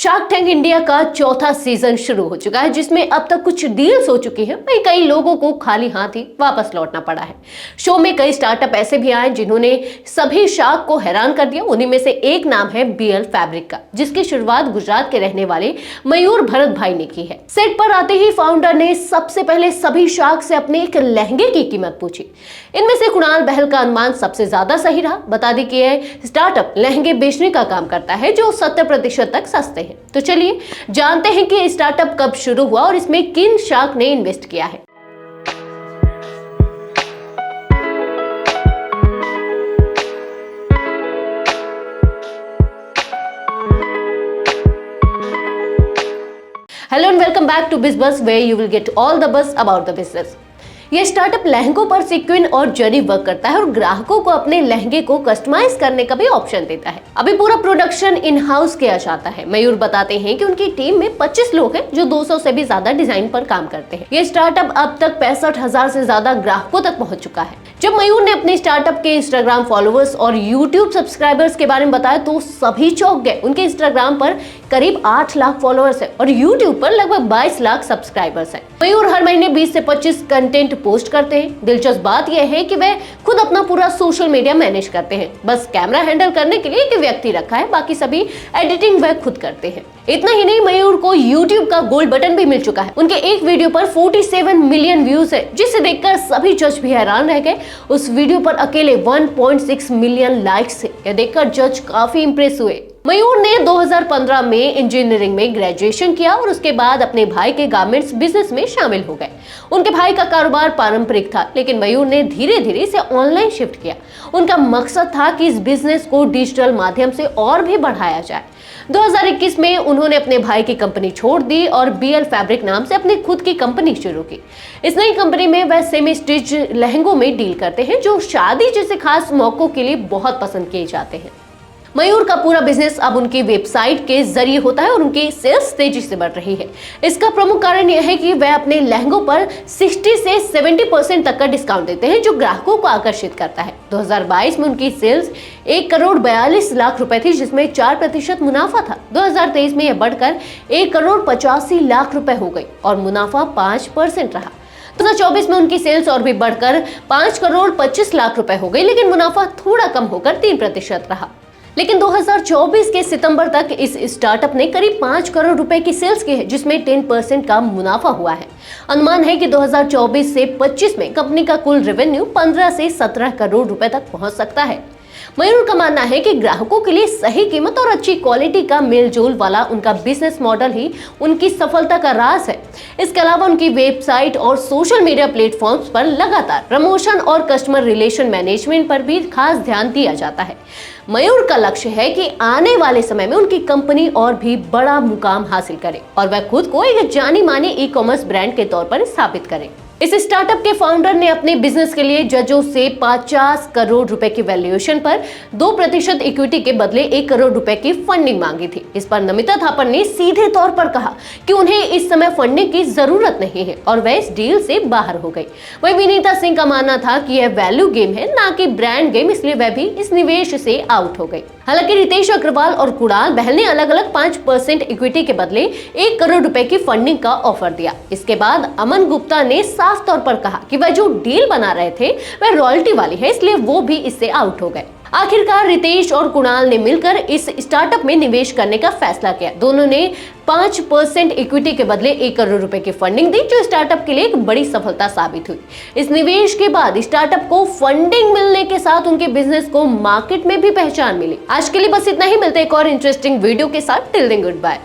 Shark tank India का चौथा season शुरू हो चुका है, जिसमें अब तक कुछ डील्स हो चुकी हैं। वहीं कई लोगों को खाली हाथ ही वापस लौटना पड़ा है। शो में कई स्टार्टअप ऐसे भी आए जिन्होंने सभी शार्क को हैरान कर दिया। उन्हीं में से एक नाम है बीएल फैब्रिक का, जिसकी शुरुआत गुजरात के रहने वाले मयूर भरत भाई ने की है। सेट पर आते ही फाउंडर ने सबसे पहले सभी शार्क से अपने एक लहंगे की कीमत पूछी। इनमें से कुणाल बहल का अनुमान सबसे ज्यादा सही रहा। बता दें कि यह स्टार्टअप लहंगे बेचने का काम करता है जो 70% तक सस्ते हैं। तो चलिए जानते हैं कि स्टार्टअप कब शुरू हुआ और इसमें किन शार्क ने इन्वेस्ट किया है। Hello and welcome back to Bizbus, where you will get all the buzz about the business. यह स्टार्टअप लहंगों पर सीक्वेंस और जरी वर्क करता है और ग्राहकों को अपने लहंगे को कस्टमाइज करने का भी ऑप्शन देता है। अभी पूरा प्रोडक्शन इन हाउस किया जाता है। मयूर बताते हैं कि उनकी टीम में 25 लोग हैं जो 200 से भी ज्यादा डिजाइन पर काम करते हैं। ये स्टार्टअप अब तक 65,000 से ज्यादा ग्राहकों तक पहुंच चुका है। जब मयूर ने अपने स्टार्टअप के इंस्टाग्राम फॉलोअर्स और यूट्यूब सब्सक्राइबर्स के बारे में बताया तो सभी चौंक गए। उनके इंस्टाग्राम पर करीब 8 लाख फॉलोअर्स है और यूट्यूब पर लगभग 22 लाख सब्सक्राइबर्स हैं। मयूर हर महीने 20 से 25 कंटेंट पोस्ट करते हैं। दिलचस्प बात यह है कि वह खुद अपना पूरा सोशल मीडिया मैनेज करते हैं। बस कैमरा हैंडल करने के लिए एक व्यक्ति रखा है, बाकी सभी एडिटिंग वह खुद करते हैं। इतना ही नहीं, मयूर को यूट्यूब का गोल्ड बटन भी मिल चुका है। उनके एक वीडियो पर 47 मिलियन व्यूज है, जिसे देखकर सभी जज भी हैरान रह गए। उस वीडियो पर अकेले 1.6 मिलियन लाइक्स है। यह देखकर जज काफी इंप्रेस हुए। मयूर ने 2015 में इंजीनियरिंग में ग्रेजुएशन किया और उसके बाद अपने भाई के गारमेंट्स बिजनेस में शामिल हो गए। उनके भाई का कारोबार पारंपरिक था, लेकिन मयूर ने धीरे धीरे इसे ऑनलाइन शिफ्ट किया। उनका मकसद था कि इस बिजनेस को डिजिटल माध्यम से और भी बढ़ाया जाए। 2021 में उन्होंने अपने भाई की कंपनी छोड़ दी और बीएल फैब्रिक नाम से अपनी खुद की कंपनी शुरू की। इस नई कंपनी में वह सेमी स्टिच लहंगों में डील करते हैं, जो शादी जैसे खास मौकों के लिए बहुत पसंद किए जाते हैं। मयूर का पूरा बिजनेस अब उनकी वेबसाइट के जरिए होता है और उनकी सेल्स तेजी से बढ़ रही है। इसका प्रमुख कारण यह है कि वह अपने लहंगों पर 60 से 70% तक का डिस्काउंट देते हैं, जो ग्राहकों को आकर्षित करता है। 2022 में उनकी सेल्स 1 करोड़ 42 लाख रुपए थी, जिसमें 4% मुनाफा था। 2023 में यह बढ़कर 1 करोड़ 85 लाख रुपए हो गई और मुनाफा 5% रहा। 2024 में उनकी सेल्स और भी बढ़कर 5 करोड़ 25 लाख रुपए हो गई, लेकिन मुनाफा थोड़ा कम होकर 3% रहा। लेकिन 2024 के सितंबर तक इस स्टार्टअप ने करीब 5 करोड़ रुपए की सेल्स की है, जिसमें 10% का मुनाफा हुआ है। अनुमान है कि 2024 से 25 में कंपनी का कुल रेवेन्यू 15 से 17 करोड़ रुपए तक पहुंच सकता है। मयूर का मानना है कि ग्राहकों के लिए सही कीमत और अच्छी क्वालिटी का मेलजोल वाला उनका बिजनेस मॉडल ही उनकी सफलता का राज है। इसके अलावा उनकी वेबसाइट और सोशल मीडिया प्लेटफॉर्म्स पर लगातार प्रमोशन और कस्टमर रिलेशन मैनेजमेंट पर भी खास ध्यान दिया जाता है। मयूर का लक्ष्य है कि आने वाले समय में उनकी कंपनी और भी बड़ा मुकाम हासिल करे और वह खुद को एक जानी मानी ई-कॉमर्स ब्रांड के तौर पर स्थापित करे। इस स्टार्टअप के फाउंडर ने अपने बिजनेस के लिए जजों से 50 करोड़ रुपए की वैल्यूएशन पर 2% इक्विटी के बदले 1 करोड़ रुपए की फंडिंग मांगी थी। इस पर नमिता थापर ने सीधे तौर पर कहा कि उन्हें इस समय फंडिंग की जरूरत नहीं है और वह इस डील से बाहर हो गई। वहीं विनीता सिंह का मानना था कि यह वैल्यू गेम है, ना कि ब्रांड गेम, इसलिए वह भी इस निवेश से आउट हो गई। हालांकि रितेश अग्रवाल और कुणाल बहल ने अलग अलग 5% इक्विटी के बदले 1 करोड़ रुपए की फंडिंग का ऑफर दिया। इसके बाद अमन गुप्ता ने साफ तौर पर कहा कि वह जो डील बना रहे थे वह रॉयल्टी वाली है, इसलिए वो भी इससे आउट हो गए। आखिरकार रितेश और कुणाल ने मिलकर इस स्टार्टअप में निवेश करने का फैसला किया। दोनों ने 5% इक्विटी के बदले 1 करोड़ रुपए की फंडिंग दी, जो स्टार्टअप के लिए एक बड़ी सफलता साबित हुई। इस निवेश के बाद स्टार्टअप को फंडिंग मिलने के साथ उनके बिजनेस को मार्केट में भी पहचान मिली। आज के लिए बस इतना ही। मिलते हैं एक और इंटरेस्टिंग वीडियो के साथ। Till then good bye.